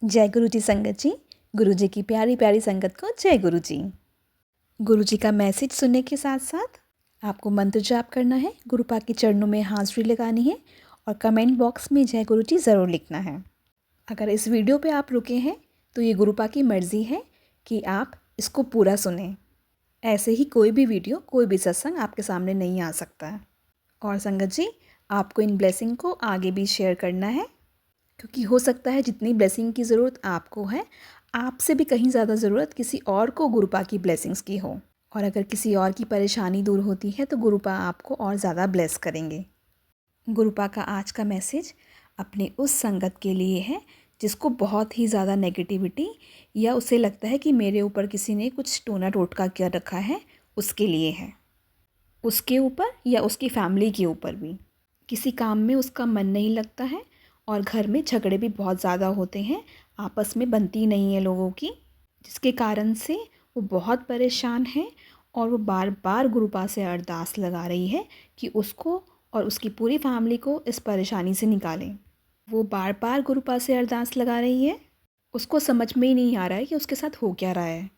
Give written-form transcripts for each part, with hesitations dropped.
जय गुरु जी संगत जी। गुरु जी की प्यारी प्यारी संगत को जय गुरु जी। गुरु जी का मैसेज सुनने के साथ साथ आपको मंत्र जाप करना है, गुरु पाक के चरणों में हाजिरी लगानी है और कमेंट बॉक्स में जय गुरु जी ज़रूर लिखना है। अगर इस वीडियो पे आप रुके हैं तो ये गुरु पाक की मर्ज़ी है कि आप इसको पूरा सुनें। ऐसे ही कोई भी वीडियो, कोई भी सत्संग आपके सामने नहीं आ सकता है। और संगत जी, आपको इन ब्लेसिंग को आगे भी शेयर करना है, क्योंकि हो सकता है जितनी ब्लेसिंग की ज़रूरत आपको है, आपसे भी कहीं ज़्यादा ज़रूरत किसी और को गुरुपा की ब्लेसिंग्स की हो। और अगर किसी और की परेशानी दूर होती है तो गुरुपा आपको और ज़्यादा ब्लेस करेंगे। गुरुपा का आज का मैसेज अपने उस संगत के लिए है जिसको बहुत ही ज़्यादा नेगेटिविटी या उसे लगता है कि मेरे ऊपर किसी ने कुछ टोना टोटका कर रखा है, उसके लिए है। उसके ऊपर या उसकी फैमिली के ऊपर भी किसी काम में उसका मन नहीं लगता है और घर में झगड़े भी बहुत ज़्यादा होते हैं, आपस में बनती नहीं है लोगों की, जिसके कारण से वो बहुत परेशान है और वो बार बार गुरुपा से अरदास लगा रही है कि उसको और उसकी पूरी फैमिली को इस परेशानी से निकालें। वो बार बार गुरुपा से अरदास लगा रही है, उसको समझ में ही नहीं आ रहा है कि उसके साथ हो क्या रहा है।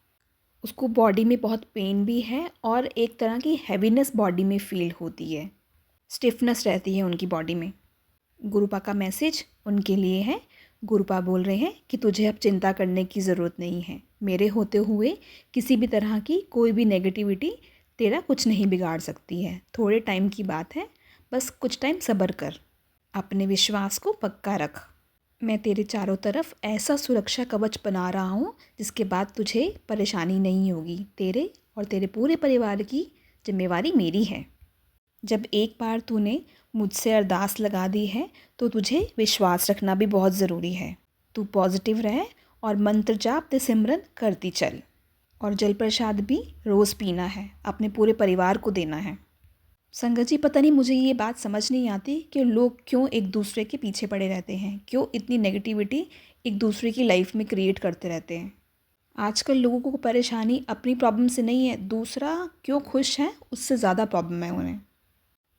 उसको बॉडी में बहुत पेन भी है और एक तरह की हैवीनेस बॉडी में फील होती है, स्टिफनेस रहती है उनकी बॉडी में। गुरुपा का मैसेज उनके लिए है। गुरुपा बोल रहे हैं कि तुझे अब चिंता करने की ज़रूरत नहीं है। मेरे होते हुए किसी भी तरह की कोई भी नेगेटिविटी तेरा कुछ नहीं बिगाड़ सकती है। थोड़े टाइम की बात है, बस कुछ टाइम सब्र कर, अपने विश्वास को पक्का रख। मैं तेरे चारों तरफ ऐसा सुरक्षा कवच बना रहा हूँ जिसके बाद तुझे परेशानी नहीं होगी। तेरे और तेरे पूरे परिवार की जिम्मेवारी मेरी है। जब एक बार तूने मुझसे अरदास लगा दी है तो तुझे विश्वास रखना भी बहुत ज़रूरी है। तू पॉजिटिव रह और मंत्र जाप ते सिमरन करती चल। और जल प्रसाद भी रोज़ पीना है, अपने पूरे परिवार को देना है। संगत जी, पता नहीं मुझे ये बात समझ नहीं आती कि लोग क्यों एक दूसरे के पीछे पड़े रहते हैं, क्यों इतनी नेगेटिविटी एक दूसरे की लाइफ में क्रिएट करते रहते हैं। आजकल लोगों को परेशानी अपनी प्रॉब्लम से नहीं है, दूसरा क्यों खुश है उससे ज़्यादा प्रॉब्लम है उन्हें।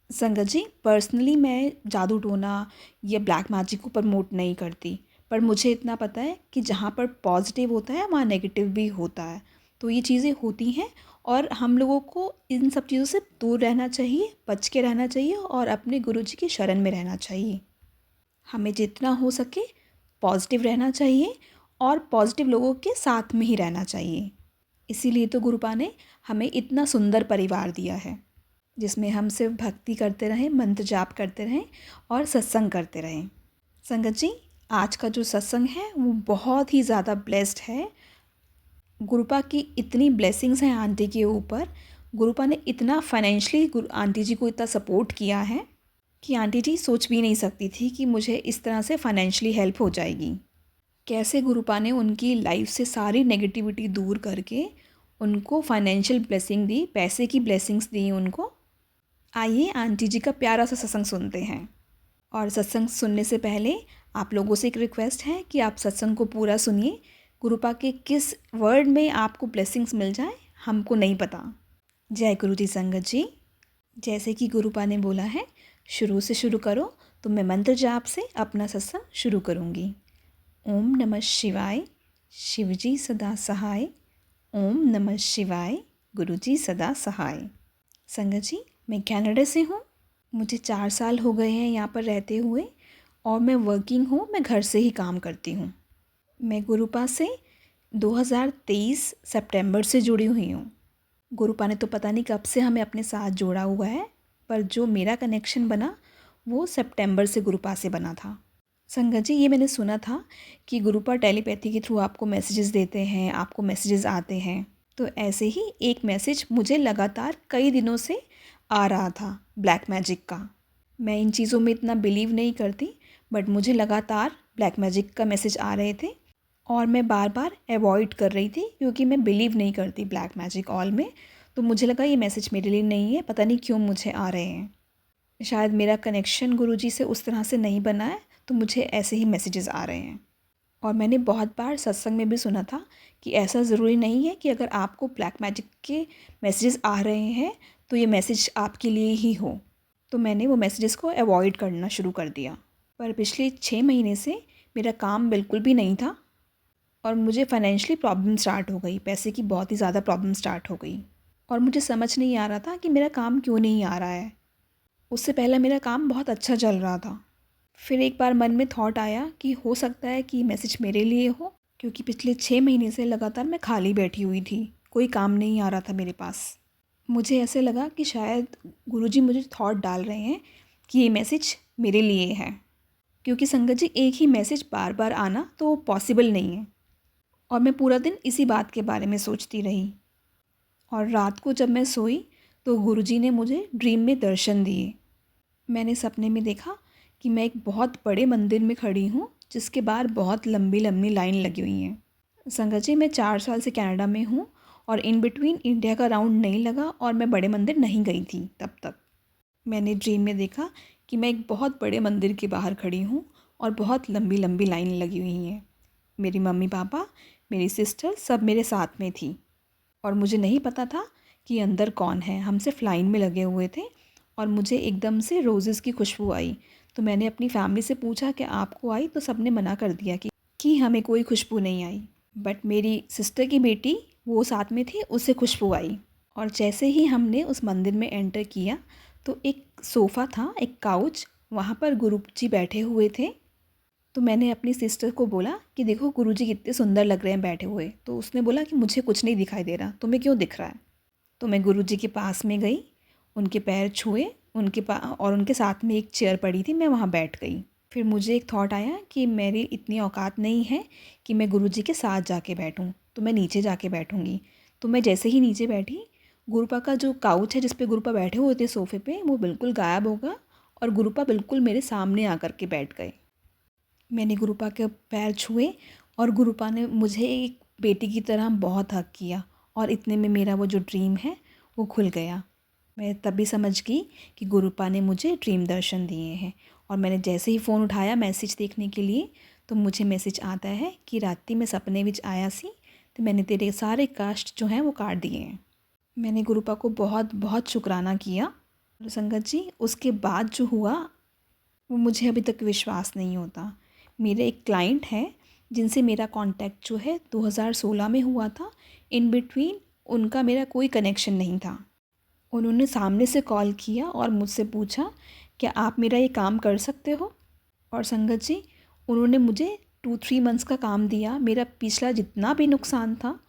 संगत जी, पर्सनली मैं जादू टोना या ब्लैक मैजिक को प्रमोट नहीं करती, पर मुझे इतना पता है कि जहाँ पर पॉजिटिव होता है वहाँ नेगेटिव भी होता है। तो ये चीज़ें होती हैं और हम लोगों को इन सब चीज़ों से दूर रहना चाहिए, बच के रहना चाहिए और अपने गुरु जी की शरण में रहना चाहिए। हमें जितना हो सके पॉजिटिव रहना चाहिए और पॉजिटिव लोगों के साथ में ही रहना चाहिए। इसीलिए तो गुरुपा ने हमें इतना सुंदर परिवार दिया है, जिसमें हम सिर्फ भक्ति करते रहें, मंत्र जाप करते रहें और सत्संग करते रहें। संगत जी, आज का जो सत्संग है वो बहुत ही ज़्यादा ब्लेस्ड है। गुरुपा की इतनी ब्लेसिंग्स हैं आंटी के ऊपर। गुरुपा ने इतना फाइनेंशियली आंटी जी को इतना सपोर्ट किया है कि आंटी जी सोच भी नहीं सकती थी कि मुझे इस तरह से फाइनेंशियली हेल्प हो जाएगी। कैसे गुरुपा ने उनकी लाइफ से सारी नेगेटिविटी दूर करके उनको फाइनेंशियल ब्लेसिंग दी, पैसे की ब्लेसिंग्स दी उनको। आइए आंटी जी का प्यारा सा सत्संग सुनते हैं। और सत्संग सुनने से पहले आप लोगों से एक रिक्वेस्ट है कि आप सत्संग को पूरा सुनिए। गुरुपा के किस वर्ड में आपको ब्लेसिंग्स मिल जाए हमको नहीं पता। जय गुरु जी संगत जी। जैसे कि गुरुपा ने बोला है शुरू से शुरू करो, तो मैं मंत्र जाप से अपना सत्संग शुरू करूँगी। ओम नमः शिवाय, शिवजी सदा सहाय। ओम नमः शिवाय, गुरुजी सदा सहाय। संगत जी, मैं कनाडा से हूँ। मुझे 4 साल हो गए हैं यहाँ पर रहते हुए और मैं वर्किंग हूँ, मैं घर से ही काम करती हूँ। मैं गुरुपा से 2023 सितंबर से जुड़ी हुई हूँ। गुरुपा ने तो पता नहीं कब से हमें अपने साथ जोड़ा हुआ है, पर जो मेरा कनेक्शन बना वो सितंबर से गुरुपा से बना था। संगत जी, ये मैंने सुना था कि गुरुपा टेलीपैथी के थ्रू आपको मैसेजेस देते हैं, आपको मैसेजेस आते हैं। तो ऐसे ही एक मैसेज मुझे लगातार कई दिनों से आ रहा था ब्लैक मैजिक का। मैं इन चीज़ों में इतना बिलीव नहीं करती, बट मुझे लगातार ब्लैक मैजिक का मैसेज आ रहे थे और मैं बार बार अवॉइड कर रही थी क्योंकि मैं बिलीव नहीं करती ब्लैक मैजिक ऑल में। तो मुझे लगा ये मैसेज मेरे लिए नहीं है, पता नहीं क्यों मुझे आ रहे हैं। शायद मेरा कनेक्शन गुरुजी से उस तरह से नहीं बना है, तो मुझे ऐसे ही मैसेजेस आ रहे हैं। और मैंने बहुत बार सत्संग में भी सुना था कि ऐसा ज़रूरी नहीं है कि अगर आपको ब्लैक मैजिक के मैसेजेस आ रहे हैं तो ये मैसेज आपके लिए ही हो। तो मैंने वो मैसेजेस को अवॉइड करना शुरू कर दिया। पर पिछले 6 महीने से मेरा काम बिल्कुल भी नहीं था। और मुझे फाइनेंशियली प्रॉब्लम स्टार्ट हो गई, पैसे की बहुत ही ज़्यादा प्रॉब्लम स्टार्ट हो गई और मुझे समझ नहीं आ रहा था कि मेरा काम क्यों नहीं आ रहा है। उससे पहले मेरा काम बहुत अच्छा चल रहा था। फिर एक बार मन में थॉट आया कि हो सकता है कि मैसेज मेरे लिए हो, क्योंकि पिछले 6 महीने से लगातार मैं खाली बैठी हुई थी, कोई काम नहीं आ रहा था मेरे पास। मुझे ऐसे लगा कि शायद गुरुजी मुझे थॉट डाल रहे हैं कि ये मैसेज मेरे लिए है, क्योंकि संगत जी एक ही मैसेज बार बार आना तो पॉसिबल नहीं है। और मैं पूरा दिन इसी बात के बारे में सोचती रही और रात को जब मैं सोई तो गुरुजी ने मुझे ड्रीम में दर्शन दिए। मैंने सपने में देखा कि मैं एक बहुत बड़े मंदिर में खड़ी हूँ, जिसके बाहर बहुत लंबी लंबी लाइन लगी हुई है। संगत जी मैं 4 साल से कनाडा में हूँ और इन बिटवीन इंडिया का राउंड नहीं लगा और मैं बड़े मंदिर नहीं गई थी तब तक। मैंने ड्रीम में देखा कि मैं एक बहुत बड़े मंदिर के बाहर खड़ी हूँ और बहुत लंबी लंबी लाइन लगी हुई हैं। मेरी मम्मी पापा, मेरी सिस्टर सब मेरे साथ में थी और मुझे नहीं पता था कि अंदर कौन है। हम सिर्फ लाइन में लगे हुए थे और मुझे एकदम से रोज़ेज़ की खुशबू आई। तो मैंने अपनी फैमिली से पूछा कि आपको आई, तो सबने मना कर दिया कि हमें कोई खुशबू नहीं आई। बट मेरी सिस्टर की बेटी वो साथ में थी, उससे खुशबू आई। और जैसे ही हमने उस मंदिर में एंटर किया तो एक सोफ़ा था, एक काउच, वहाँ पर गुरु जी बैठे हुए थे। तो मैंने अपनी सिस्टर को बोला कि देखो गुरुजी कितने सुंदर लग रहे हैं बैठे हुए। तो उसने बोला कि मुझे कुछ नहीं दिखाई दे रहा, तुम्हें क्यों दिख रहा है? तो मैं गुरुजी के पास में गई, उनके पैर छुए, और उनके साथ में एक चेयर पड़ी थी, मैं वहाँ बैठ गई। फिर मुझे एक थॉट आया कि मेरी इतनी औकात नहीं है कि मैं गुरुजी के साथ जाके बैठूँ, तो मैं नीचे जाके बैठूँगी। तो मैं जैसे ही नीचे बैठी, गुरुपा का जो काउच है जिस पे गुरुपा बैठे हुए थे सोफ़े पे, वो बिल्कुल गायब हो गया और गुरुपा बिल्कुल मेरे सामने आकर के बैठ गए। मैंने गुरुपा के पैर छुए और गुरुपा ने मुझे एक बेटी की तरह बहुत हग किया और इतने में मेरा वो जो ड्रीम है वो खुल गया। मैं तभी समझ गई कि गुरुपा ने मुझे ड्रीम दर्शन दिए हैं। और मैंने जैसे ही फ़ोन उठाया मैसेज देखने के लिए तो मुझे मैसेज आता है कि राती में सपने विच आया सी तो मैंने तेरे सारे कष्ट जो हैं वो काट दिए हैं। मैंने गुरुपा को बहुत बहुत शुक्राना किया। और संगत जी उसके बाद जो हुआ वो मुझे अभी तक विश्वास नहीं होता। मेरे एक क्लाइंट हैं जिनसे मेरा कांटेक्ट जो है 2016 में हुआ था। इन बिटवीन उनका मेरा कोई कनेक्शन नहीं था। उन्होंने सामने से कॉल किया और मुझसे पूछा क्या आप मेरा ये काम कर सकते हो? और संगत जी उन्होंने मुझे 2-3 मंथ्स का काम दिया। मेरा पिछला जितना भी नुकसान था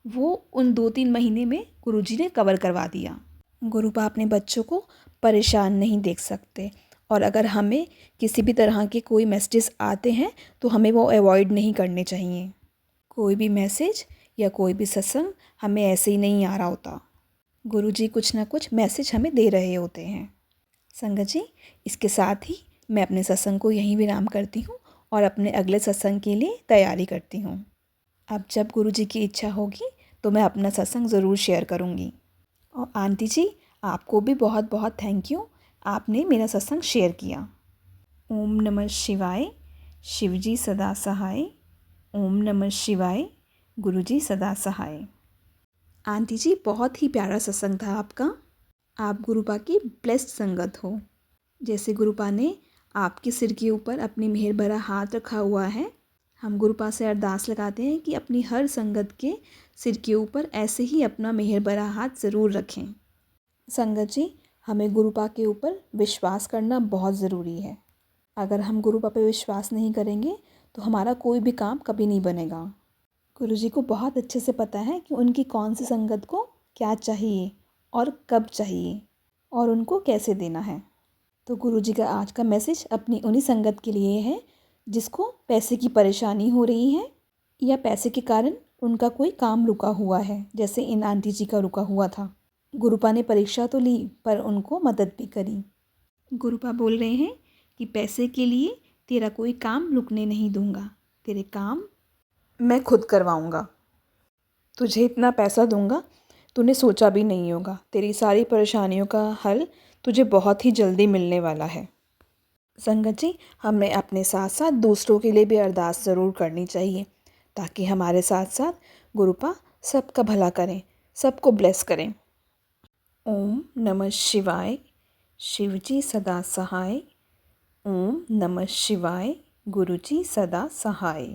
वो उन 2-3 महीने में गुरुजी ने कवर करवा दिया। गुरुपा अपने बच्चों को परेशान नहीं देख सकते और अगर हमें किसी भी तरह के कोई मैसेजेस आते हैं तो हमें वो अवॉइड नहीं करने चाहिए। कोई भी मैसेज या कोई भी सत्संग हमें ऐसे ही नहीं आ रहा होता। गुरुजी कुछ ना कुछ मैसेज हमें दे रहे होते हैं। संगत जी इसके साथ ही मैं अपने सत्संग को यहीं विराम करती हूँ और अपने अगले सत्संग के लिए तैयारी करती हूँ। अब जब गुरुजी की इच्छा होगी तो मैं अपना सत्संग ज़रूर शेयर करूँगी। और आंटी जी आपको भी बहुत बहुत थैंक यू, आपने मेरा सत्संग शेयर किया। ओम नमः शिवाय, शिवजी सदा सहाय। ओम नमः शिवाय, गुरुजी सदा सहाय। आंटी जी बहुत ही प्यारा सत्संग था आपका। आप गुरुपा की ब्लेस्ड संगत हो। जैसे गुरुपा ने आपके सिर के ऊपर अपनी मेहर भरा हाथ रखा हुआ है, हम गुरुपा से अरदास लगाते हैं कि अपनी हर संगत के सिर के ऊपर ऐसे ही अपना मेहर भरा हाथ ज़रूर रखें। संगत जी हमें गुरुपा के ऊपर विश्वास करना बहुत ज़रूरी है। अगर हम गुरुपा पे विश्वास नहीं करेंगे तो हमारा कोई भी काम कभी नहीं बनेगा। गुरुजी को बहुत अच्छे से पता है कि उनकी कौन सी संगत को क्या चाहिए और कब चाहिए और उनको कैसे देना है। तो गुरुजी का आज का मैसेज अपनी उन्हीं संगत के लिए है जिसको पैसे की परेशानी हो रही है या पैसे के कारण उनका कोई काम रुका हुआ है, जैसे इन आंटी जी का रुका हुआ था। गुरुपा ने परीक्षा तो ली पर उनको मदद भी करी। गुरुपा बोल रहे हैं कि पैसे के लिए तेरा कोई काम रुकने नहीं दूंगा, तेरे काम मैं खुद करवाऊंगा। तुझे इतना पैसा दूंगा तूने सोचा भी नहीं होगा। तेरी सारी परेशानियों का हल तुझे बहुत ही जल्दी मिलने वाला है। संगत जी हमें अपने साथ साथ दूसरों के लिए भी अरदास ज़रूर करनी चाहिए ताकि हमारे साथ साथ गुरुपा सबका भला करें, सबको ब्लेस करें। ओम नमः शिवाय, शिवजी सदा सहाय। ओम नमः शिवाय, गुरुजी सदा सहाय।